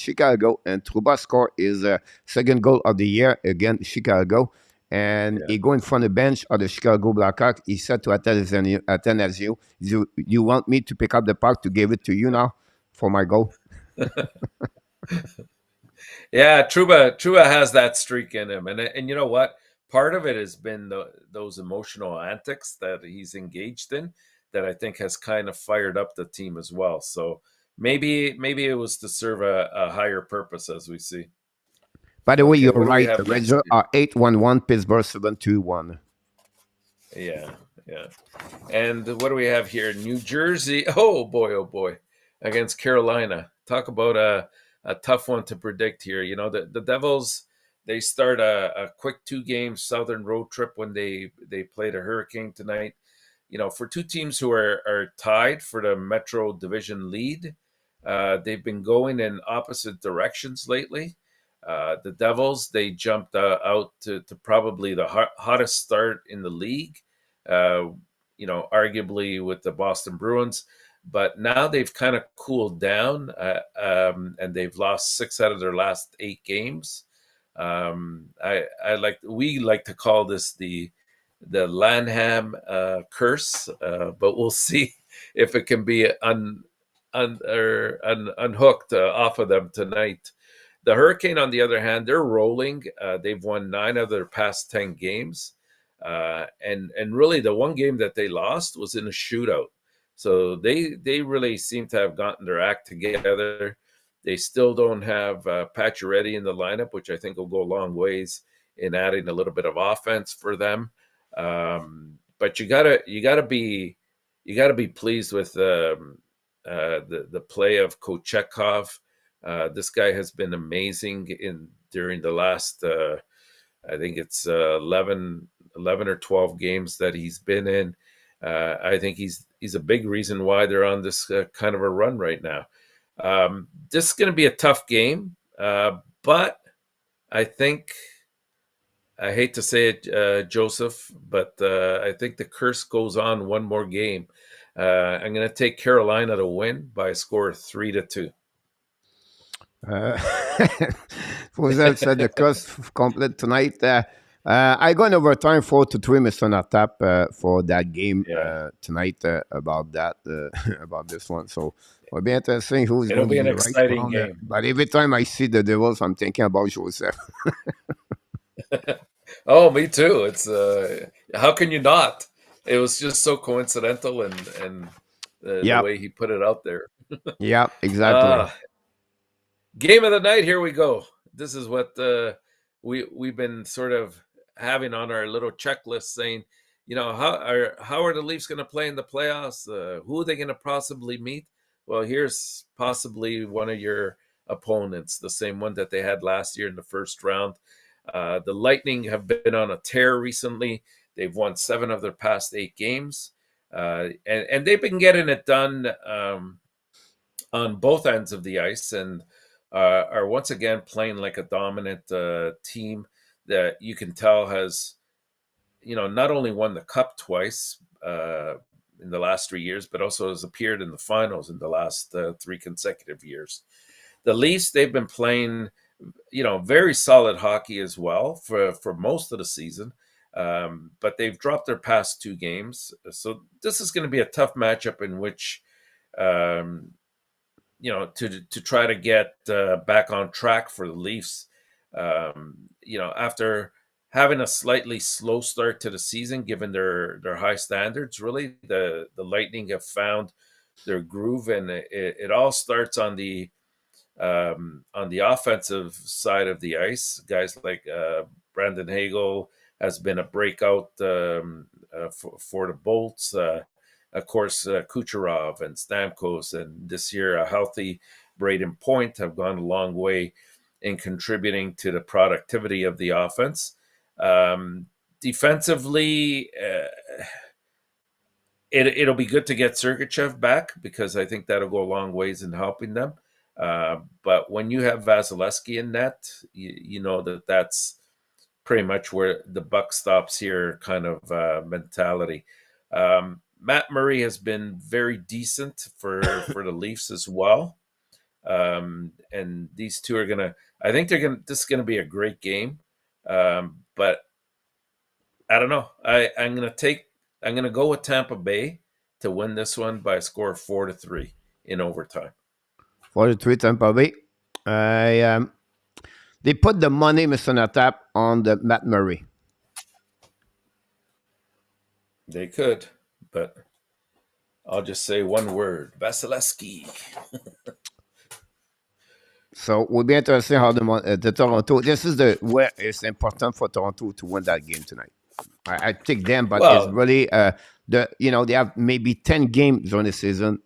Chicago, and Trouba score his second goal of the year against Chicago. And he go in front of the bench of the Chicago Blackhawks. He said to Athanasiou, you want me to pick up the puck to give it to you now for my goal? Yeah, Trouba has that streak in him, and you know what? part of it has been those emotional antics that he's engaged in that I think has kind of fired up the team as well. So maybe it was to serve a higher purpose, as we see. By the way, Okay, you're what do we right. have The next? Rangers are 8-1-1, Pittsburgh 7-2-1. Yeah, yeah. And what do we have here? New Jersey. Oh boy, oh boy, against Carolina. Talk about a tough one to predict here. You know, the Devils, they start a quick 2-game southern road trip when they played a Hurricane tonight. You know, for two teams who are tied for the Metro Division lead, they've been going in opposite directions lately. The Devils, they jumped out to probably the hottest start in the league, uh, you know, arguably with the Boston Bruins. But now they've kind of cooled down, and they've lost 6 out of their last 8 games. We like to call this the Lanham curse, but we'll see if it can be unhooked off of them tonight. The Hurricane, on the other hand, they're rolling. They've won 9 of their past 10 games, and really the one game that they lost was in a shootout. So they really seem to have gotten their act together. They still don't have Pacioretty in the lineup, which I think will go a long ways in adding a little bit of offense for them. But you gotta be pleased with the play of Kochetkov. This guy has been amazing during the last I think it's 11 or 12 games that he's been in. I think he's a big reason why they're on this kind of a run right now. This is going to be a tough game, but I think I hate to say it, Joseph, but I think the curse goes on one more game. I'm going to take Carolina to win by a score of 3-2. Uh, Fosel said the curse complete tonight. I go in overtime 4-3, Mr. Natap, for that game Yeah, tonight about that about this one. So it'll be interesting who's it'll going to be an be the right exciting one. game. But every time I see the Devils, I'm thinking about Joseph. Oh, me too. It's how can you not? It was just so coincidental, and the Yep, way he put it out there. yep, exactly. Uh Game of the night. Here we go. This is what we've been sort of having on our little checklist, saying, you know, how are the Leafs going to play in the playoffs? Who are they going to possibly meet? Well, here's possibly one of your opponents, the same one that they had last year in the first round. The Lightning have been on a tear recently. They've won 7 of their past 8 games, and they've been getting it done on both ends of the ice, and are once again playing like a dominant team that you can tell has, you know, not only won the cup twice in the last 3 years, but also has appeared in the finals in the last 3 consecutive years. The Leafs, they've been playing, you know, very solid hockey as well for most of the season, but they've dropped their past 2 games. So this is going to be a tough matchup in which, um, you know, to try to get back on track for the Leafs. You know, after having a slightly slow start to the season, given their high standards, really the Lightning have found their groove, and it all starts on the offensive side of the ice. Guys like Brandon Hagel has been a breakout for the Bolts. Of course, Kucherov and Stamkos, and this year a healthy Braden Point have gone a long way in contributing to the productivity of the offense. Defensively, it'll be good to get Sergachev back, because I think that'll go a long ways in helping them. But when you have Vasilevsky in net, you know that's pretty much where the buck stops here kind of mentality. Matt Murray has been very decent for the Leafs as well. And these two are gonna. I think this is gonna be a great game. But I don't know. I'm gonna go with Tampa Bay to win this one by a score of 4-3 in overtime. 43 Tampa Bay. I, they put the money, Mr. Natap, on the Matt Murray. They could, but I'll just say one word: Vasilevsky. So we'll be interesting how the Toronto. This is the where it's important for Toronto to win that game tonight. I take them, but it's Well, really they have maybe 10 games during the season.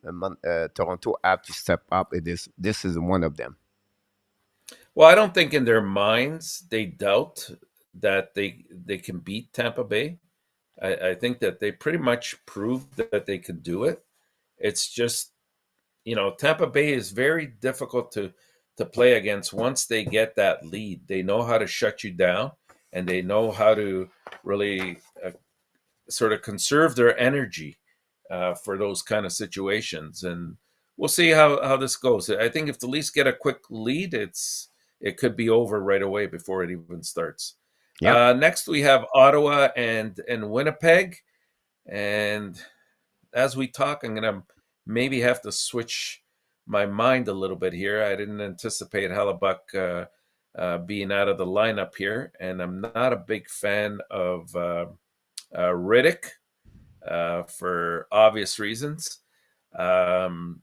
Toronto have to step up. This is one of them. well, I don't think in their minds they doubt that they can beat Tampa Bay. I think that they pretty much proved that they could do it. It's just Tampa Bay is very difficult to play against once they get that lead. They know how to shut you down, and they know how to really sort of conserve their energy for those kind of situations. And we'll see how this goes. I think if the Leafs get a quick lead, it could be over right away before it even starts. Yep. Next, we have Ottawa and Winnipeg. And as we talk, I'm going to maybe have to switch my mind a little bit here. I didn't anticipate Hellebuck being out of the lineup here, and I'm not a big fan of Riddick for obvious reasons. Um,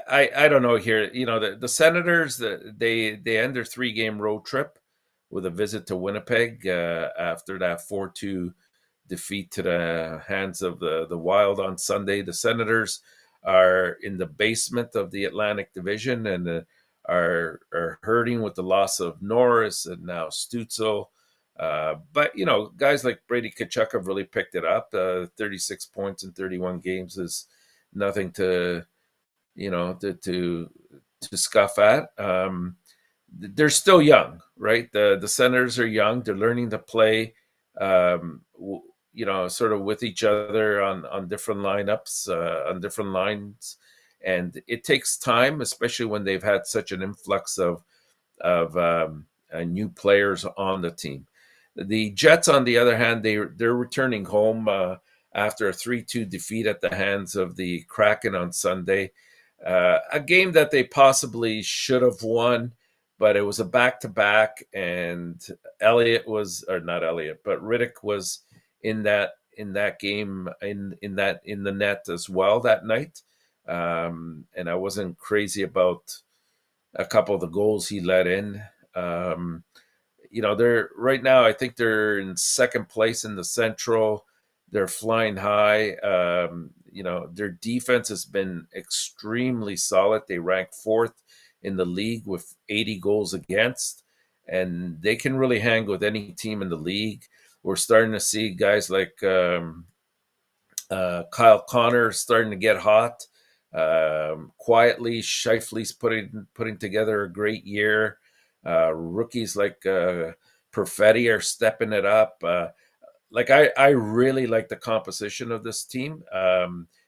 I don't know here. The Senators, they end their 3-game road trip with a visit to Winnipeg after that 4-2 defeat to the hands of the Wild on Sunday. The Senators are in the basement of the Atlantic Division and are hurting with the loss of Norris and now Stützle. But guys like Brady Tkachuk have really picked it up. 36 points in 31 games is nothing to scoff at. They're still young, right? The Senators are young. They're learning to play, sort of with each other on different lineups, on different lines, and it takes time, especially when they've had such an influx of new players on the team. The Jets, on the other hand, they're returning home after a 3-2 defeat at the hands of the Kraken on Sunday. A game that they possibly should have won, but it was a back-to-back, and Riddick was in that game in the net as well that night. And I wasn't crazy about a couple of the goals he let in. They're right now, I think they're in second place in the Central. They're flying high. Their defense has been extremely solid. They rank 4th in the league with 80 goals against, and they can really hang with any team in the league. We're starting to see guys like Kyle Connor starting to get hot. Quietly, Scheifele's putting together a great year. Rookies like Perfetti are stepping it up. I really like the composition of this team.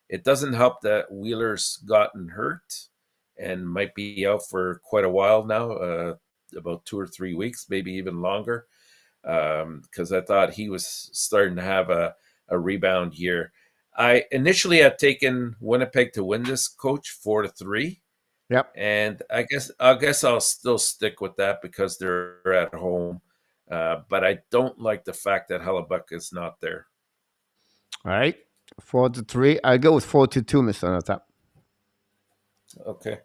It doesn't help that Wheeler's gotten hurt and might be out for quite a while now, about 2 or 3 weeks, maybe even longer, because I thought he was starting to have a rebound year. I initially had taken Winnipeg to win this, Coach, 4-3. Yep. And I guess I'll still stick with that because they're at home. But I don't like the fact that Hellebuck is not there. All right. 4-3. I go with 4-2, Mr. ENORTAP. Okay.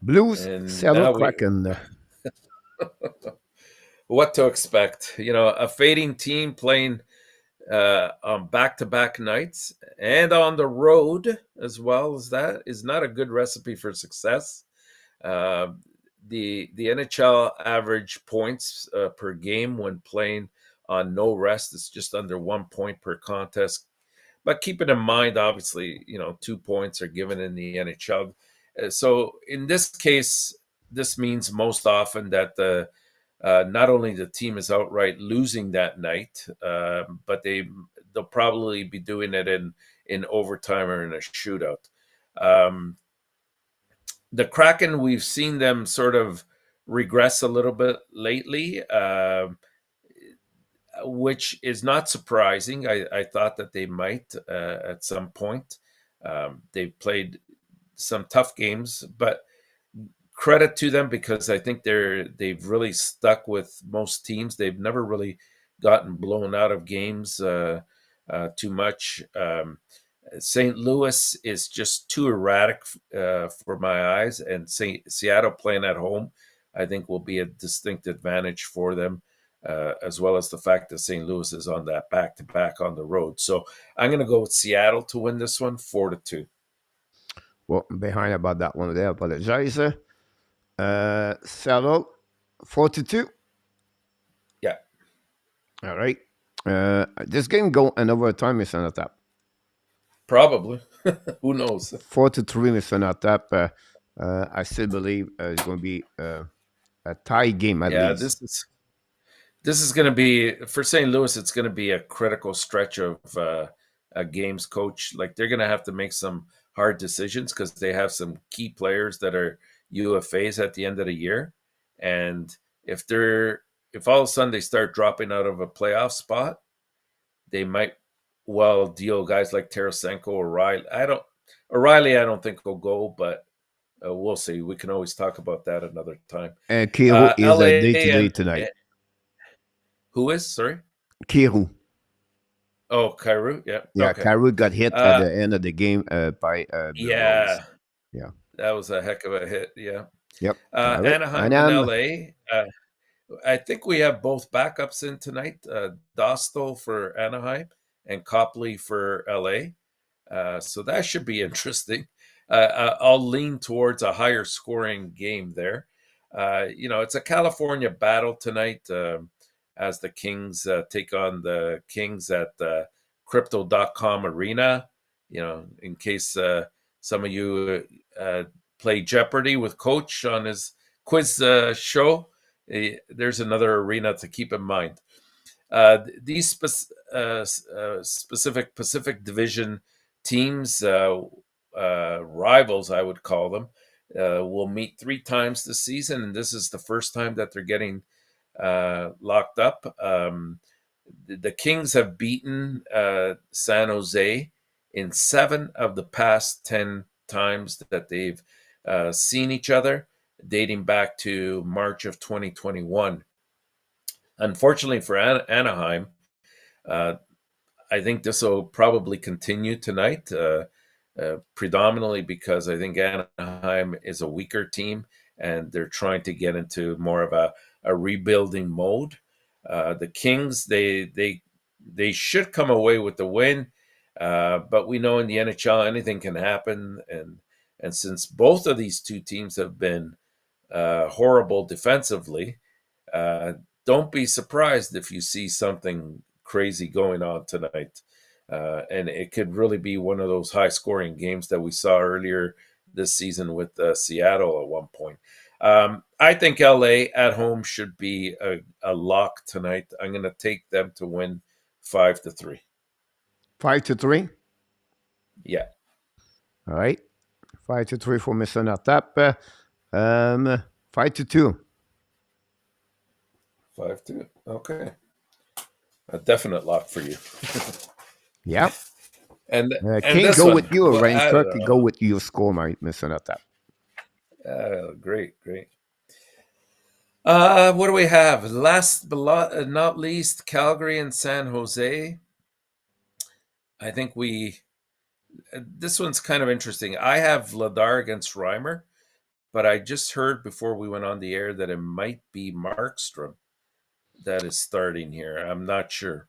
Blues, And Seattle now Kraken. what to expect? A fading team playing on back-to-back nights and on the road as well as that is not a good recipe for success. The NHL average points per game when playing on no rest is just under 1 point per contest. But keep it in mind, obviously, 2 points are given in the NHL. So in this case, this means most often that not only the team is outright losing that night, but they'll probably be doing it in overtime or in a shootout. The Kraken, we've seen them sort of regress a little bit lately, which is not surprising. I thought that they might at some point. They've played some tough games, but credit to them because I think they've really stuck with most teams. They've never really gotten blown out of games too much. St. Louis is just too erratic for my eyes, and Seattle playing at home, I think, will be a distinct advantage for them, as well as the fact that St. Louis is on that back-to-back on the road. So I'm going to go with Seattle to win this one, 4-2. Well, I'm behind about that one there. I apologize. Seattle, 4-2. Yeah, All right. This game go in overtime, Mr. ENORTAP. probably. Who knows? 4-3, Mr. ENORTAP. I still believe it's going to be a tie game at Yeah, least. this is going to be for St. Louis. It's going to be a critical stretch of a games, coach. Like, they're going to have to make some hard decisions because they have some key players that are UFAs at the end of the year, and if all of a sudden they start dropping out of a playoff spot, they might well deal guys like Tarasenko or O'Reilly. I don't think will go, but we'll see. We can always talk about that another time. Kiru is a LA day-to-day and tonight. who is? Sorry. Kiru. Oh, Kairu. Yeah. Yeah, Okay. Kiru got hit at Uh, the end of the game by Bill Rose. yeah, Yeah. that was a heck of a hit. Yeah. Yep. All right. Anaheim and LA. I think we have both backups in tonight. Dostal for Anaheim and Copley for LA. So that should be interesting. I'll lean towards a higher scoring game there. It's a California battle tonight as the Kings take on the Kings at the Crypto.com Arena. In case some of you play Jeopardy with Coach on his quiz show, there's another arena to keep in mind. These specific Pacific Division teams, rivals, I would call them, will meet 3 times this season, and this is the first time that they're getting locked up. The Kings have beaten San Jose in 7 of the past 10 times that they've seen each other, dating back to March of 2021. Unfortunately for Anaheim, I think this will probably continue tonight, predominantly because I think Anaheim is a weaker team and they're trying to get into more of a rebuilding mode. The Kings, they should come away with the win, but we know in the NHL anything can happen, and since both of these two teams have been horrible defensively, don't be surprised if you see something crazy going on tonight. And it could really be one of those high-scoring games that we saw earlier this season with Seattle at one point. I think LA at home should be a lock tonight. I'm going to take them to win 5-3. 5-3. Yeah. All right. 5-3 for Mr. ENORTAP. 5-2. 5-2. Okay. A definite lock for you. Yeah. And Can't go with you, Ryan Kirk. Go with your score, Mr. ENORTAP. Great. What do we have? Last but not least, Calgary and San Jose. I think this one's kind of interesting. I have Vladar against Reimer, but I just heard before we went on the air that it might be Markstrom that is starting here. I'm not sure.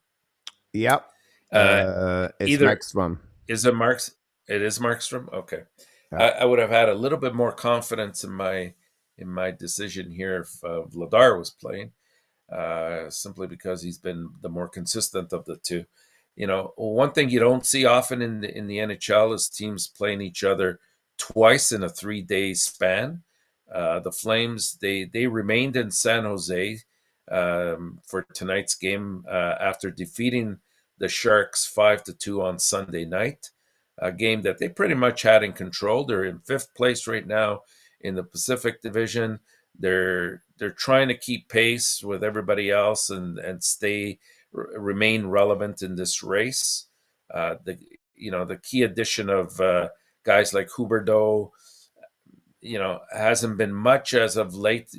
Yep. It's Markstrom. Is it Marks? It is Markstrom. Okay. Yeah. I would have had a little bit more confidence in my decision here if Vladar was playing, simply because he's been the more consistent of the two. One thing you don't see often in the NHL is teams playing each other twice in a 3-day span. The Flames, they remained in San Jose for tonight's game after defeating the Sharks 5-2 on Sunday night, a game that they pretty much had in control. They're in 5th place right now in the Pacific Division. They're trying to keep pace with everybody else and remain relevant in this race. The key addition of guys like Huberdeau, hasn't been much as of late,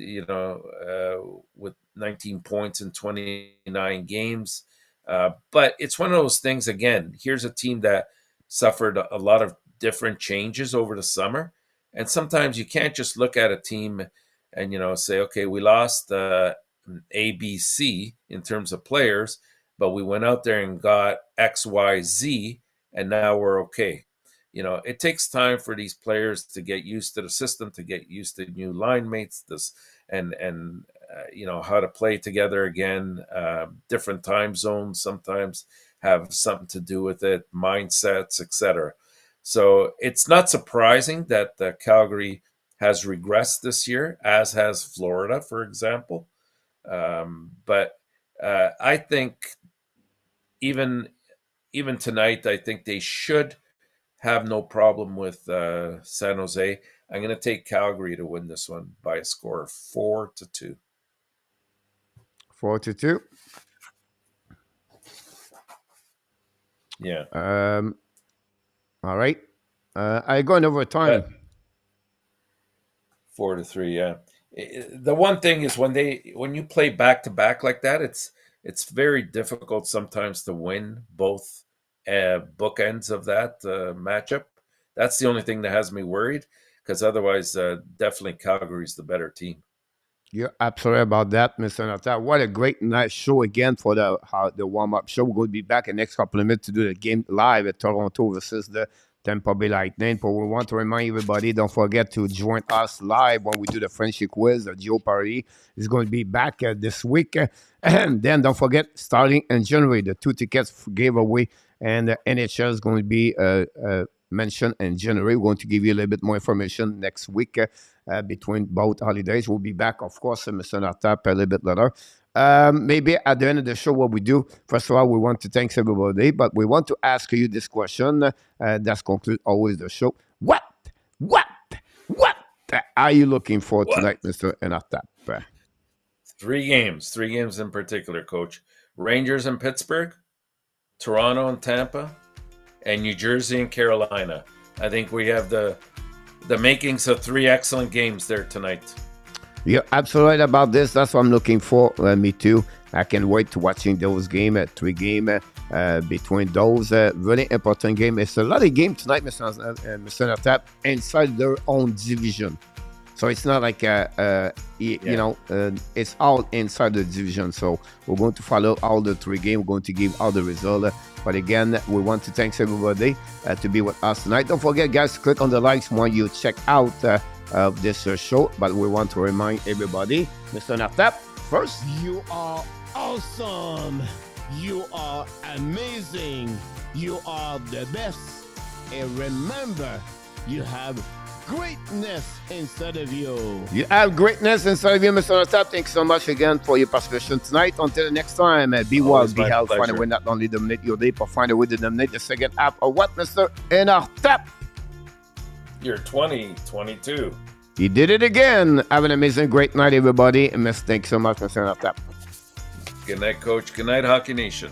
with 19 points in 29 games. But it's one of those things, again, here's a team that suffered a lot of different changes over the summer. And sometimes you can't just look at a team and, say, okay, we lost ABC in terms of players, but we went out there and got XYZ, and now we're okay. It takes time for these players to get used to the system, to get used to new line mates, and how to play together again. Different time zones sometimes have something to do with it, mindsets, etc. So it's not surprising that Calgary has regressed this year, as has Florida, for example. But I think even tonight, I think they should have no problem with San Jose. I'm going to take Calgary to win this one by a score of 4-2. 4-2. Yeah. All right. I go in overtime. 4-3. Yeah. The one thing is when you play back to back like that, it's very difficult sometimes to win both bookends of that matchup. That's the only thing that has me worried, because otherwise, definitely Calgary's the better team. You're absolutely about that, Mr. Nata. What a great nice show again for the warm-up show. We're going to be back in the next couple of minutes to do the game live at Toronto versus the Tampa Bay Lightning. But we want to remind everybody, don't forget to join us live when we do the friendship quiz. The Geo Party is going to be back this week. And then don't forget, starting in January, the 2 tickets giveaway, and the NHL is going to be mentioned in January. We're going to give you a little bit more information next week between both holidays. We'll be back, of course, Mr. Nortap a little bit later. Maybe at the end of the show, what we do, first of all, we want to thank everybody, but we want to ask you this question. That's conclude always the show. What are you looking for tonight, Mr. Nortap? 3 games in particular, Coach. Rangers and Pittsburgh, Toronto and Tampa, and New Jersey and Carolina. I think we have the makings of 3 excellent games there tonight. You're absolutely right about this. That's what I'm looking for. Me too. I can't wait to watching those games, 3 games between those. Really important game. It's a lot of games tonight, Mr. Nortap, inside their own division. So it's not like, it's all inside the division. So we're going to follow all the 3 games. We're going to give all the results. But again, we want to thank everybody to be with us tonight. Don't forget, guys, to click on the likes when you check out this show. But we want to remind everybody, Mr. Nortap, first. You are awesome. You are amazing. You are the best. And remember, you have greatness inside of you. You have greatness inside of you, Mr. Nortap. Thanks so much again for your participation tonight. Until the next time, be well, be healthy. Find a way not only dominate your day, but find a way to dominate the second half of what, Mr. Nortap? You're 2022. He did it again. Have an amazing, great night, everybody. And thanks so much, Mr. Nortap. Good night, Coach. Good night, Hockey Nation.